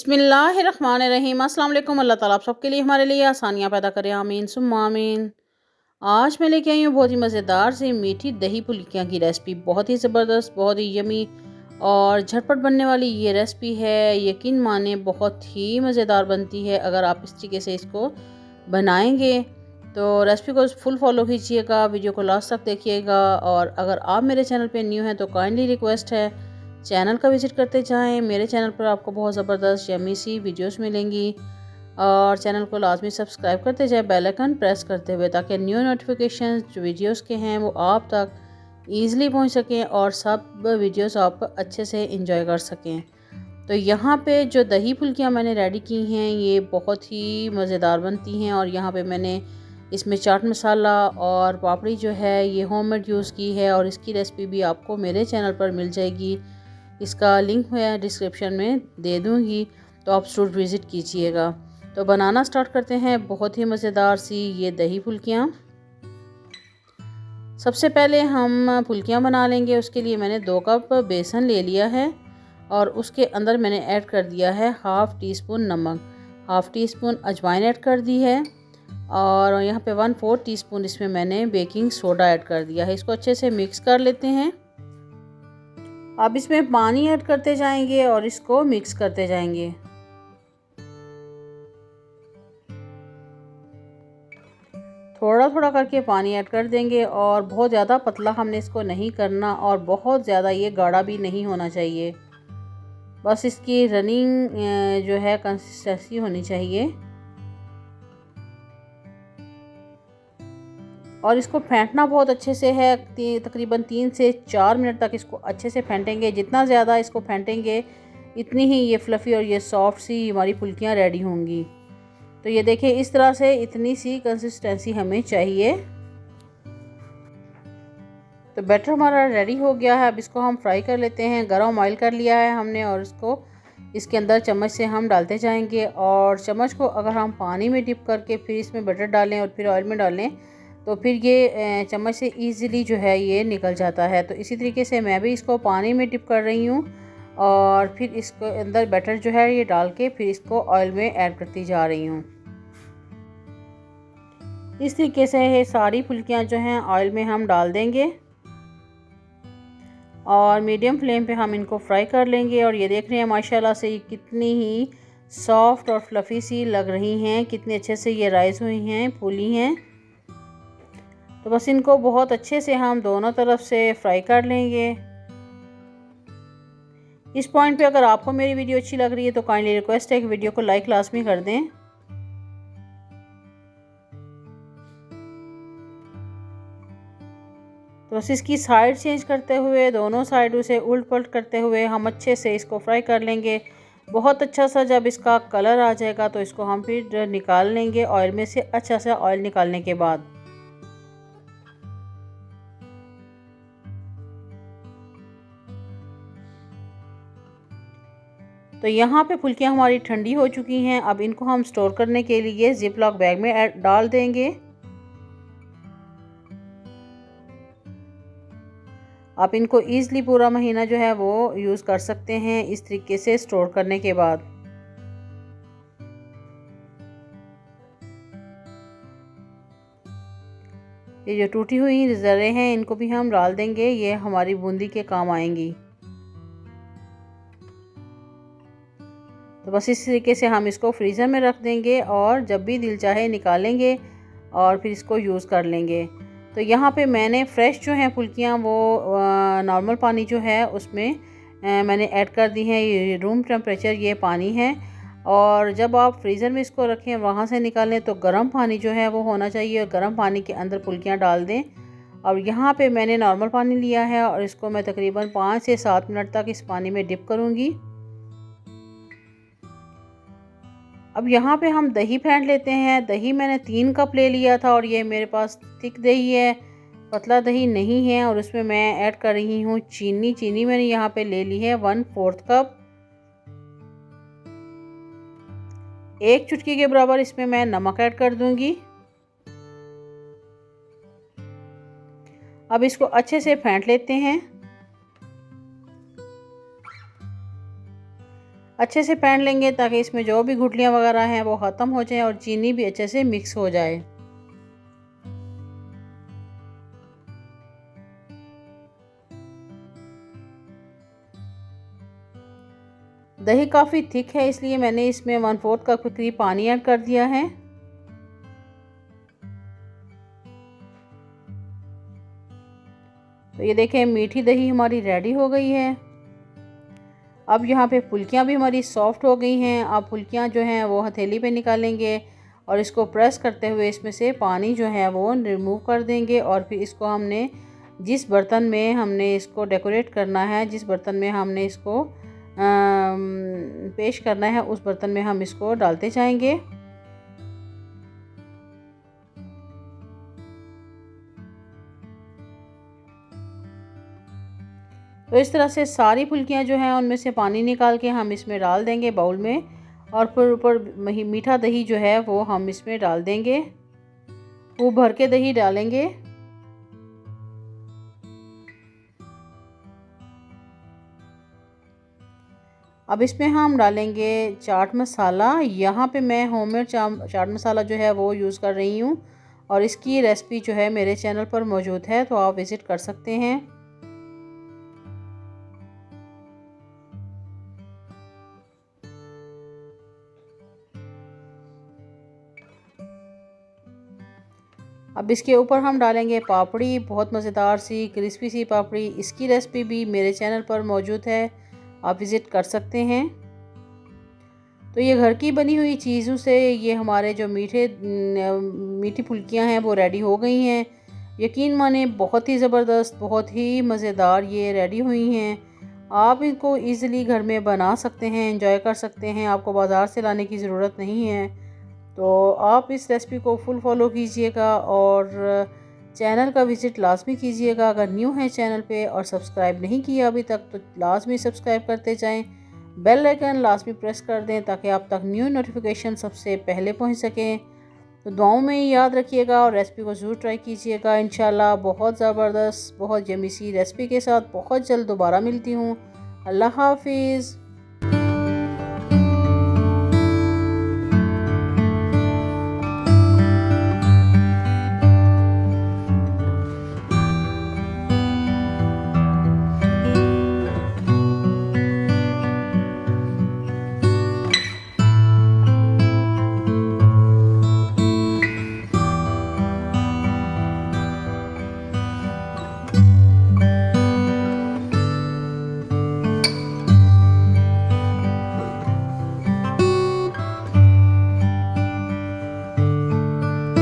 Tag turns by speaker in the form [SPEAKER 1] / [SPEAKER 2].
[SPEAKER 1] बिस्मिल्लाहिर्रहमानिर्रहीम। अस्सलाम वालेकुम। अल्लाह ताला आप सबके लिए हमारे लिए आसानियाँ पैदा करे, आमीन सुम्मा आमीन। आज मैं लेके आई हूँ बहुत ही मज़ेदार सी मीठी दही फुल्कियाँ की रेसिपी। बहुत ही ज़बरदस्त, बहुत ही यमी और झटपट बनने वाली ये रेसिपी है। यकीन माने बहुत ही मज़ेदार बनती है अगर आप इस तरीके से इसको बनाएंगे। तो रेसिपी को फुल फॉलो कीजिएगा, वीडियो को लास्ट तक देखिएगा। और अगर आप मेरे चैनल पे न्यू हैं तो काइंडली रिक्वेस्ट है चैनल का विज़िट करते जाएं। मेरे चैनल पर आपको बहुत ज़बरदस्त यमी सी वीडियोस मिलेंगी और चैनल को लाजमी सब्सक्राइब करते जाएं, बेल आइकन प्रेस करते हुए, ताकि न्यू नोटिफिकेशन जो वीडियोस के हैं वो आप तक ईज़िली पहुंच सकें और सब वीडियोस आप अच्छे से इंजॉय कर सकें। तो यहाँ पे जो दही फुल्कियाँ मैंने रेडी की हैं ये बहुत ही मज़ेदार बनती हैं। और यहाँ पे मैंने इसमें चाट मसाला और पापड़ी जो है ये होममेड यूज़ की है और इसकी रेसिपी भी आपको मेरे चैनल पर मिल जाएगी। इसका लिंक मैं डिस्क्रिप्शन में दे दूँगी, तो आप ज़रूर विज़िट कीजिएगा। तो बनाना स्टार्ट करते हैं बहुत ही मज़ेदार सी ये दही फुल्कियाँ। सबसे पहले हम फुल्कियाँ बना लेंगे। उसके लिए मैंने 2 कप बेसन ले लिया है और उसके अंदर मैंने ऐड कर दिया है हाफ़ टी स्पून नमक, हाफ़ टी स्पून अजवाइन ऐड कर दी है और यहाँ पे 1/4 टीस्पून इसमें मैंने बेकिंग सोडा ऐड कर दिया है। इसको अच्छे से मिक्स कर लेते हैं। अब इसमें पानी ऐड करते जाएंगे और इसको मिक्स करते जाएंगे। थोड़ा थोड़ा करके पानी ऐड कर देंगे और बहुत ज़्यादा पतला हमने इसको नहीं करना और बहुत ज़्यादा ये गाढ़ा भी नहीं होना चाहिए। बस इसकी रनिंग जो है कंसिस्टेंसी होनी चाहिए और इसको फेंटना बहुत अच्छे से है। तकरीबन 3 से 4 मिनट तक इसको अच्छे से फेंटेंगे। जितना ज़्यादा इसको फेंटेंगे इतनी ही ये फ्लफ़ी और ये सॉफ्ट सी हमारी फुल्कियाँ रेडी होंगी। तो ये देखिए इस तरह से इतनी सी कंसिस्टेंसी हमें चाहिए। तो बैटर हमारा रेडी हो गया है। अब इसको हम फ्राई कर लेते हैं। गरम ऑयल कर लिया है हमने और इसको इसके अंदर चम्मच से हम डालते जाएंगे और चम्मच को अगर हम पानी में डिप करके फिर इसमें बटर डालें और फिर ऑयल में डालें तो फिर ये चम्मच से इजीली जो है ये निकल जाता है। तो इसी तरीके से मैं भी इसको पानी में डिप कर रही हूँ और फिर इसको अंदर बैटर जो है ये डाल के फिर इसको ऑयल में ऐड करती जा रही हूँ। इस तरीके से ये सारी फुल्कियाँ जो हैं ऑयल में हम डाल देंगे और मीडियम फ्लेम पे हम इनको फ्राई कर लेंगे। और ये देख रहे हैं माशाल्लाह से ये कितनी ही सॉफ्ट और फ्लफ़ी सी लग रही हैं, कितने अच्छे से ये राइस हुई हैं, फूली हैं। तो बस इनको बहुत अच्छे से हम दोनों तरफ से फ्राई कर लेंगे। इस पॉइंट पे अगर आपको मेरी वीडियो अच्छी लग रही है तो काइंडली रिक्वेस्ट है कि वीडियो को लाइक लाजमी कर दें। तो बस इसकी साइड चेंज करते हुए दोनों साइडों से उल्ट पलट करते हुए हम अच्छे से इसको फ्राई कर लेंगे। बहुत अच्छा सा जब इसका कलर आ जाएगा तो इसको हम फिर निकाल लेंगे ऑयल में से। अच्छा सा ऑयल निकालने के बाद तो यहाँ पे फुल्कियाँ हमारी ठंडी हो चुकी हैं। अब इनको हम स्टोर करने के लिए जिप लॉक बैग में डाल देंगे। आप इनको ईज़िली पूरा महीना जो है वो यूज़ कर सकते हैं इस तरीके से स्टोर करने के बाद। ये जो टूटी हुई ज़रे हैं इनको भी हम डाल देंगे, ये हमारी बूंदी के काम आएंगी। तो बस इस तरीके से हम इसको फ्रीज़र में रख देंगे और जब भी दिल चाहे निकालेंगे और फिर इसको यूज़ कर लेंगे। तो यहाँ पे मैंने फ़्रेश जो हैं फुल्कियाँ वो नॉर्मल पानी जो है उसमें मैंने ऐड कर दी हैं। ये रूम टेम्परेचर ये पानी है और जब आप फ्रीज़र में इसको रखें वहाँ से निकालें तो गर्म पानी जो है वो होना चाहिए और गर्म पानी के अंदर फुल्कियाँ डाल दें। और यहाँ पे मैंने नॉर्मल पानी लिया है और इसको मैं तकरीबन 5 से 7 मिनट तक इस पानी में डिप करूँगी। अब यहाँ पे हम दही फेंट लेते हैं। दही मैंने 3 कप ले लिया था और ये मेरे पास थिक दही है, पतला दही नहीं है। और उसमें मैं ऐड कर रही हूँ चीनी। चीनी मैंने यहाँ पे ले ली है 1/4 कप। 1 चुटकी के बराबर इसमें मैं नमक ऐड कर दूंगी। अब इसको अच्छे से फेंट लेते हैं। अच्छे से फेंट लेंगे ताकि इसमें जो भी गुठलियाँ वगैरह हैं वो ख़त्म हो जाएं और चीनी भी अच्छे से मिक्स हो जाए। दही काफ़ी थिक है इसलिए मैंने इसमें 1/4 कप के करीब पानी ऐड कर दिया है। तो ये देखें मीठी दही हमारी रेडी हो गई है। अब यहाँ पे फुल्कियाँ भी हमारी सॉफ्ट हो गई हैं। अब फुल्कियाँ जो हैं वो हथेली पे निकालेंगे और इसको प्रेस करते हुए इसमें से पानी जो है वो रिमूव कर देंगे और फिर इसको हमने जिस बर्तन में हमने इसको डेकोरेट करना है, जिस बर्तन में हमने इसको पेश करना है, उस बर्तन में हम इसको डालते जाएंगे। तो इस तरह से सारी फुल्कियाँ जो हैं उनमें से पानी निकाल के हम इसमें डाल देंगे बाउल में और फिर ऊपर मीठा दही जो है वो हम इसमें डाल देंगे। वो भर के दही डालेंगे। अब इसमें हम डालेंगे चाट मसाला। यहाँ पे मैं होममेड चाट मसाला जो है वो यूज़ कर रही हूँ और इसकी रेसिपी जो है मेरे चैनल पर मौजूद है, तो आप विज़िट कर सकते हैं। अब इसके ऊपर हम डालेंगे पापड़ी, बहुत मज़ेदार सी क्रिस्पी सी पापड़ी। इसकी रेसिपी भी मेरे चैनल पर मौजूद है, आप विज़िट कर सकते हैं। तो ये घर की बनी हुई चीज़ों से ये हमारे जो मीठी फुल्कियाँ हैं वो रेडी हो गई हैं। यकीन माने बहुत ही ज़बरदस्त, बहुत ही मज़ेदार ये रेडी हुई हैं। आप इनको इजीली घर में बना सकते हैं, एंजॉय कर सकते हैं, आपको बाज़ार से लाने की ज़रूरत नहीं है। तो आप इस रेसिपी को फुल फॉलो कीजिएगा और चैनल का विज़िट लाजमी कीजिएगा। अगर न्यू है चैनल पे और सब्सक्राइब नहीं किया अभी तक तो लाजमी सब्सक्राइब करते जाएं। बेल आइकन लाजमी प्रेस कर दें ताकि आप तक न्यू नोटिफिकेशन सबसे पहले पहुंच सकें। तो दुआओं में याद रखिएगा और रेसिपी को ज़रूर ट्राई कीजिएगा। इंशाल्लाह बहुत ज़बरदस्त, बहुत यमी सी रेसिपी के साथ बहुत जल्द दोबारा मिलती हूँ। अल्लाह हाफिज़।